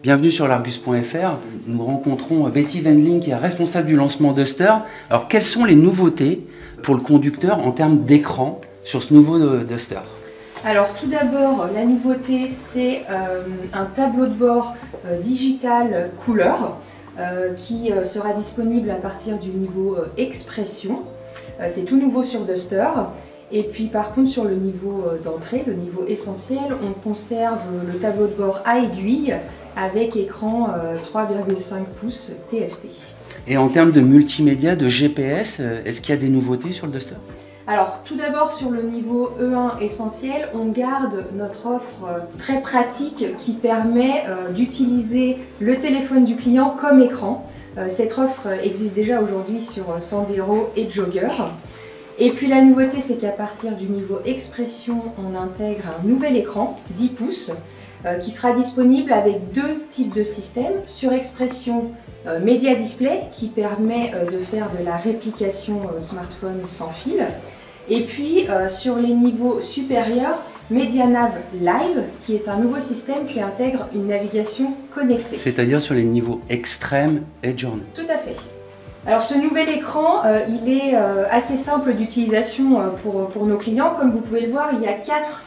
Bienvenue sur l'Argus.fr. Nous rencontrons Betty Wendling qui est responsable du lancement Duster. Alors, quelles sont les nouveautés pour le conducteur en termes d'écran sur ce nouveau Duster? Alors tout d'abord, la nouveauté c'est un tableau de bord digital couleur qui sera disponible à partir du niveau expression. C'est tout nouveau sur Duster. Et puis par contre sur le niveau d'entrée, le niveau essentiel, on conserve le tableau de bord à aiguille avec écran 3,5 pouces TFT. Et en termes de multimédia, de GPS, est-ce qu'il y a des nouveautés sur le Duster? Alors tout d'abord sur le niveau E1 essentiel, on garde notre offre très pratique qui permet d'utiliser le téléphone du client comme écran. Cette offre existe déjà aujourd'hui sur Sandero et Jogger. Et puis la nouveauté, c'est qu'à partir du niveau expression, on intègre un nouvel écran 10 pouces qui sera disponible avec deux types de systèmes. Sur expression, Media Display qui permet de faire de la réplication smartphone sans fil. Et puis sur les niveaux supérieurs, MediaNav Live qui est un nouveau système qui intègre une navigation connectée. C'est-à-dire sur les niveaux extrême et journée. Tout à fait. Alors ce nouvel écran, il est assez simple d'utilisation pour nos clients. Comme vous pouvez le voir, il y a 4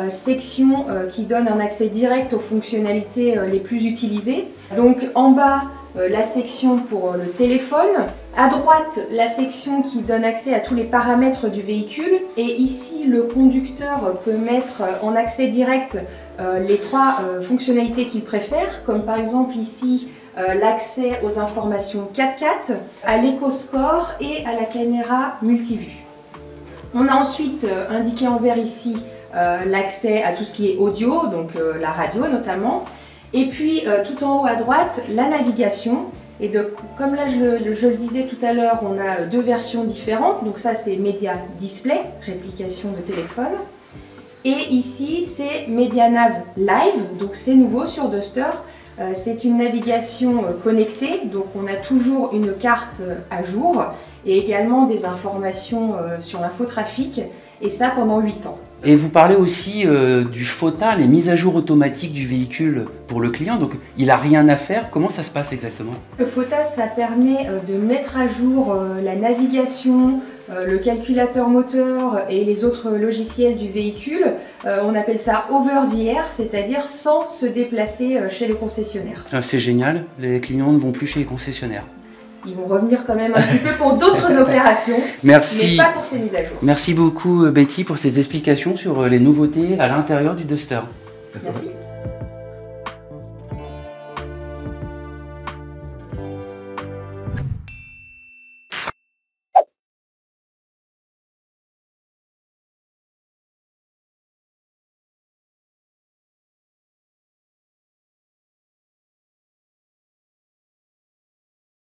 sections qui donnent un accès direct aux fonctionnalités les plus utilisées. Donc en bas, la section pour le téléphone. À droite, la section qui donne accès à tous les paramètres du véhicule. Et ici, le conducteur peut mettre en accès direct les 3 fonctionnalités qu'il préfère, comme par exemple ici, l'accès aux informations 4x4, à l'éco-score et à la caméra multivue. On a ensuite indiqué en vert ici l'accès à tout ce qui est audio, donc la radio notamment. Et puis tout en haut à droite, la navigation. Et comme là je le disais tout à l'heure, on a 2 versions différentes. Donc ça c'est Media Display, réplication de téléphone. Et ici c'est MediaNav Live, donc c'est nouveau sur Duster. C'est une navigation connectée, donc on a toujours une carte à jour et également des informations sur l'infotrafic, et ça pendant 8 ans. Et vous parlez aussi du FOTA, les mises à jour automatiques du véhicule pour le client, donc il n'a rien à faire. Comment ça se passe exactement? Le FOTA, ça permet de mettre à jour la navigation, le calculateur moteur et les autres logiciels du véhicule. On appelle ça over the air, c'est-à-dire sans se déplacer chez le concessionnaire. C'est génial, les clients ne vont plus chez les concessionnaires. Ils vont revenir quand même un petit peu pour d'autres opérations, Merci. mais pas pour ces mises à jour. Merci beaucoup Betty pour ces explications sur les nouveautés à l'intérieur du Duster. Merci.